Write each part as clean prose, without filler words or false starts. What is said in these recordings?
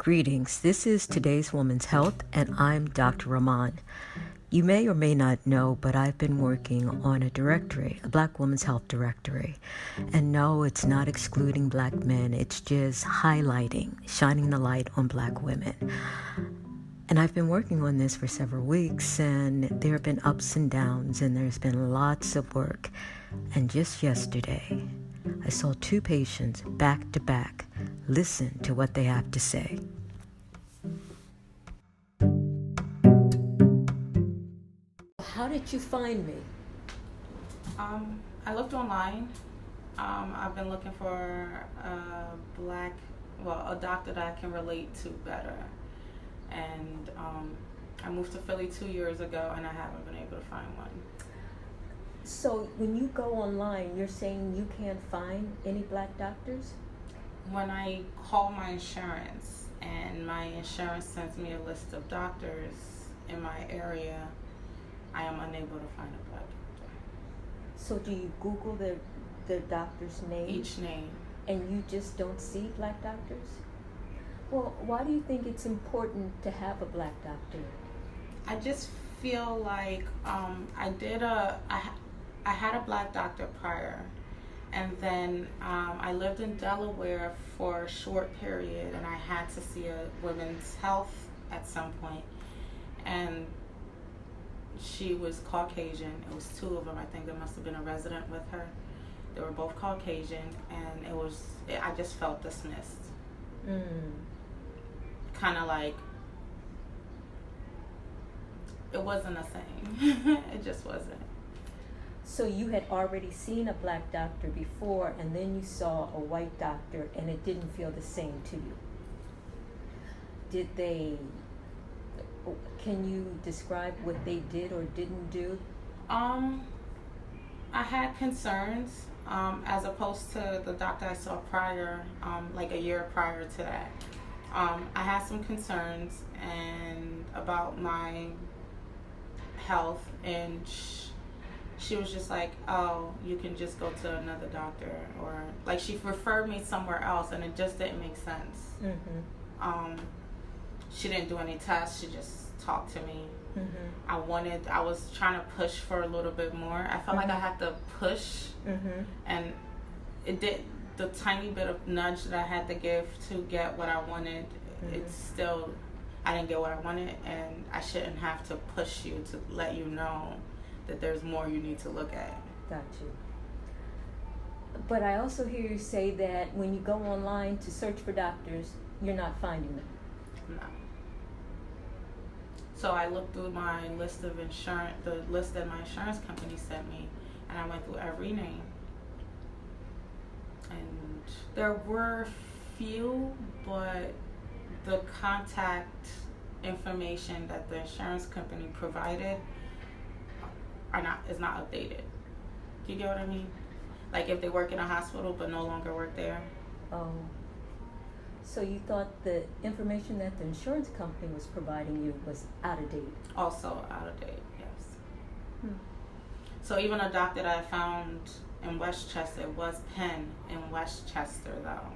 Greetings. This is Today's Woman's Health, and I'm Dr. Rahman. You may or may not know, but I've been working on a directory, a Black Women's Health directory. And no, it's not excluding Black men. It's just highlighting, shining the light on Black women. And I've been working on this for several weeks, and there have been ups and downs, and there's been lots of work. And just yesterday, I saw two patients back to back listen to what they have to say. How did you find me? I looked online. I've been looking for a doctor that I can relate to better. And I moved to Philly 2 years ago, and I haven't been able to find one. So when you go online, you're saying you can't find any Black doctors? When I call my insurance, and my insurance sends me a list of doctors in my area, I am unable to find a Black doctor. So do you Google the doctor's name? Each name. And you just don't see Black doctors? Well, why do you think it's important to have a Black doctor? I just feel like I had a Black doctor prior, and then I lived in Delaware for a short period, and I had to see a women's health at some point, and she was Caucasian. It was two of them. I think there must have been a resident with her. They were both Caucasian, and I just felt dismissed. Kind of like it wasn't a thing. It just wasn't. So you had already seen a Black doctor before, and then you saw a white doctor, and it didn't feel the same to you. Can you describe what they did or didn't do? I had concerns, as opposed to the doctor I saw prior, like a year prior to that. I had some concerns about my health, and she was just like, oh, you can just go to another doctor, or like she referred me somewhere else, and it just didn't make sense. She didn't do any tests. She just talked to me. I was trying to push for a little bit more. I felt like I had to push, and it did. The tiny bit of nudge that I had to give to get what I wanted, I didn't get what I wanted, and I shouldn't have to push you to let you know that there's more you need to look at. Got you. But I also hear you say that when you go online to search for doctors, you're not finding them. No. So I looked through my list of insurance, the list that my insurance company sent me, and I went through every name. And there were few, but the contact information that the insurance company provided is not updated. Do you get what I mean? Like if they work in a hospital but no longer work there. Oh. So you thought the information that the insurance company was providing you was out of date? Also out of date, yes. So even a doctor that I found in Westchester, it was Penn in Westchester though.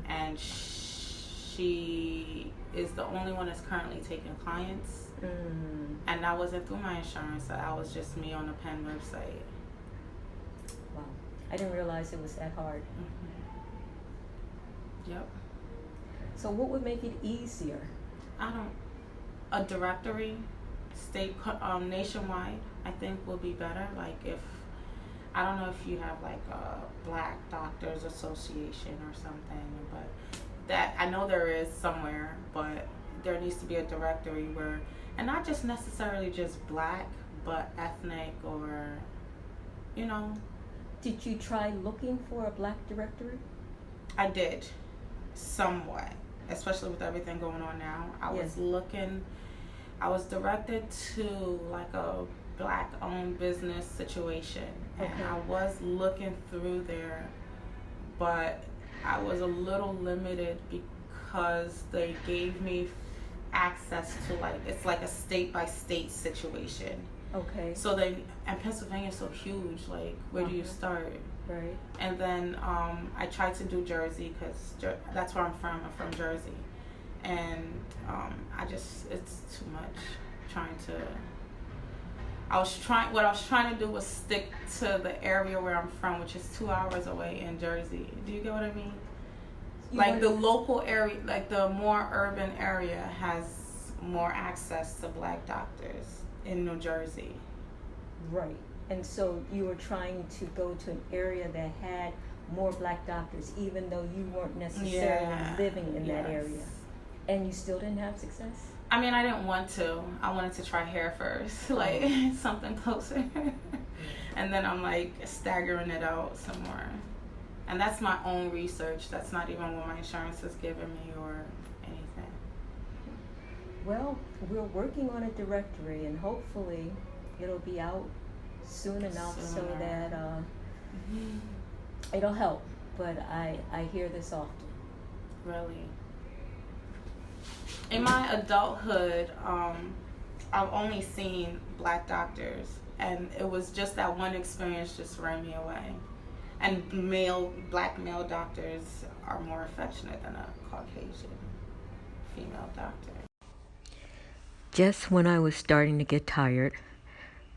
And she is the only one that's currently taking clients. And that wasn't through my insurance. That was just me on the Penn website. Wow. I didn't realize it was that hard. Yep. So what would make it easier? A directory, nationwide, I think will be better. Like I don't know if you have like a Black Doctors Association or something, but that I know there is somewhere, but there needs to be a directory where, and not just necessarily just Black, but ethnic or, Did you try looking for a Black directory? I did, somewhat, especially with everything going on now. I was directed to like a Black-owned business situation, and I was looking through there, but I was a little limited because they gave me access to it's like a state-by-state situation. Okay. So and Pennsylvania's so huge, like where do you start? Right. And then I tried to do Jersey because that's where I'm from. I'm from Jersey. and it's too much trying to. What I was trying to do was stick to the area where I'm from, which is 2 hours away in Jersey. Do you get what I mean? Like the local area, like the more urban area has more access to black doctors in New Jersey. Right. And so you were trying to go to an area that had more black doctors, even though you weren't necessarily living in that area. And you still didn't have success? I mean, I didn't want to. I wanted to try hair first, like something closer. And then I'm like staggering it out some more. And that's my own research. That's not even what my insurance is giving me or anything. Well, we're working on a directory, and hopefully it'll be out soon enough so that it'll help. But I hear this often. Really? In my adulthood, I've only seen black doctors, and it was just that one experience just ran me away. And black male doctors are more affectionate than a Caucasian female doctor. Just when I was starting to get tired,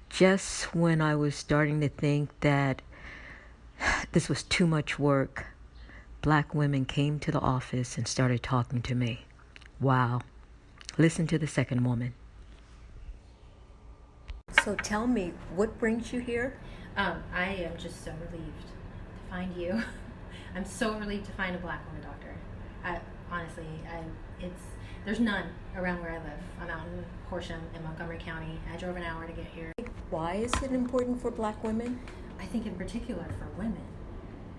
just when I was starting to think that this was too much work, black women came to the office and started talking to me. Wow. Listen to the second woman. So tell me, what brings you here? I am just so relieved to find you. I'm so relieved to find a black woman doctor. Honestly, there's none around where I live. I'm out in Horsham in Montgomery County. I drove an hour to get here. Why is it important for black women? I think in particular for women.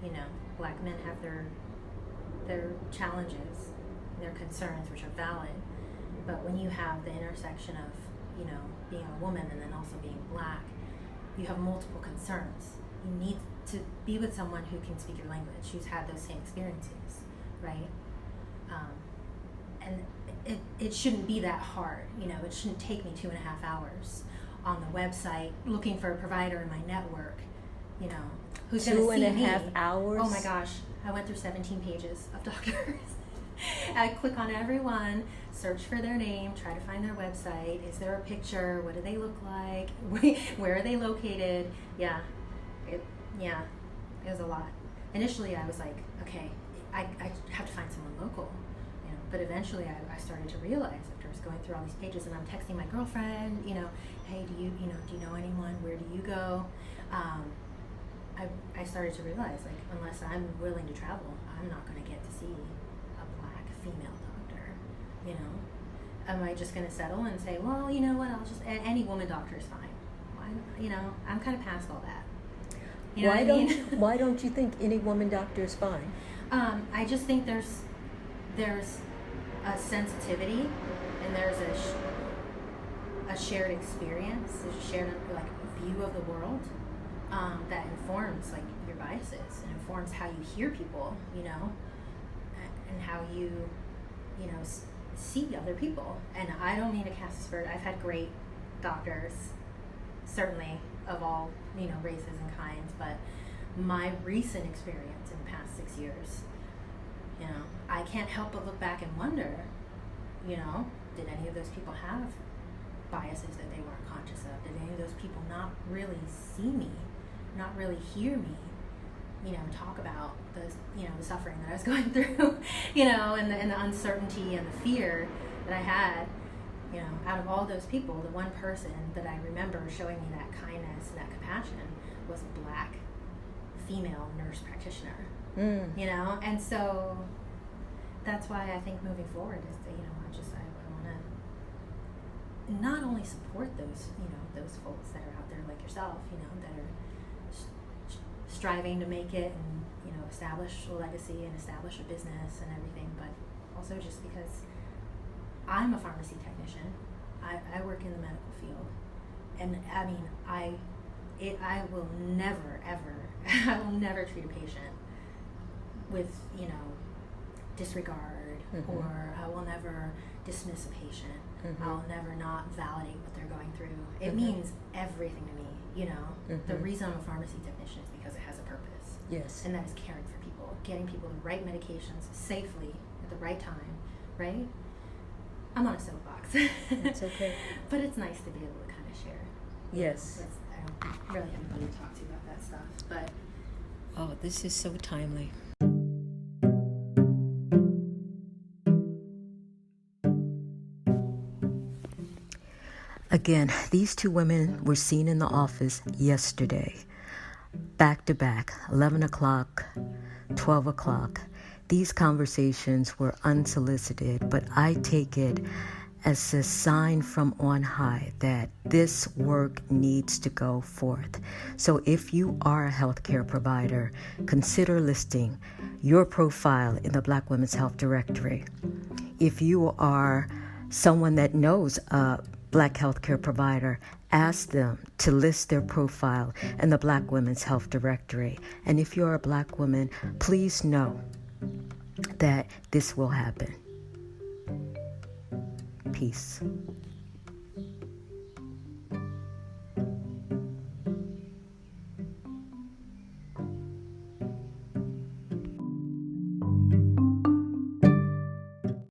You know, black men have their challenges, their concerns, which are valid. But when you have the intersection of, you know, being a woman and then also being black, you have multiple concerns. You need to be with someone who can speak your language, who's had those same experiences, right? And it shouldn't be that hard. You know, it shouldn't take me 2.5 hours on the website looking for a provider in my network, you know, who's going to see me. 2.5 hours? Oh my gosh, I went through 17 pages of doctors. I click on everyone, search for their name, try to find their website. Is there a picture? What do they look like? Where are they located? Yeah, it was a lot. Initially, I was like, okay, I have to find someone local, you know. But eventually, I started to realize after I was going through all these pages, and I'm texting my girlfriend, you know, hey, do you know anyone? Where do you go? I started to realize, like, unless I'm willing to travel, I'm not going to get to see female doctor, you know. Am I just going to settle and say, well, you know what, I'll just, any woman doctor is fine. You know, I'm kind of past all that. You know Why don't you think any woman doctor is fine? I just think there's a sensitivity, and there's a shared experience, there's a shared view of the world that informs like your biases and informs how you hear people, you know, and how you know, see other people. And I don't mean to cast aspersions. I've had great doctors, certainly of all, you know, races and kinds, but my recent experience in the past 6 years, you know, I can't help but look back and wonder, you know, did any of those people have biases that they weren't conscious of? Did any of those people not really see me, not really hear me, you know, talk about the suffering that I was going through, you know, and the uncertainty and the fear that I had, you know, out of all those people, the one person that I remember showing me that kindness and that compassion was a black female nurse practitioner, you know, and so that's why I think moving forward is that, you know, I want to not only support those, you know, those folks that are out there like yourself, you know, that are striving to make it and, you know, establish a legacy and establish a business and everything, but also just because I'm a pharmacy technician, I work in the medical field, and I mean, I will never ever I will never treat a patient with, you know, disregard, or I will never dismiss a patient. I'll never not validate what they're going through. It means everything to me, you know. The reason I'm a pharmacy technician is because it has a purpose. Yes. And that is caring for people, getting people the right medications safely at the right time, right? I'm on a soapbox. It's okay. But it's nice to be able to kind of share. Yes. I don't really have anybody to talk to about that stuff, but Oh, this is so timely. Again, these two women were seen in the office yesterday, back to back, 11 o'clock, 12 o'clock. These conversations were unsolicited, but I take it as a sign from on high that this work needs to go forth. So if you are a healthcare provider, consider listing your profile in the Black Women's Health Directory. If you are someone that knows a Black healthcare provider, ask them to list their profile in the Black Women's Health Directory. And if you're a Black woman, please know that this will happen. Peace.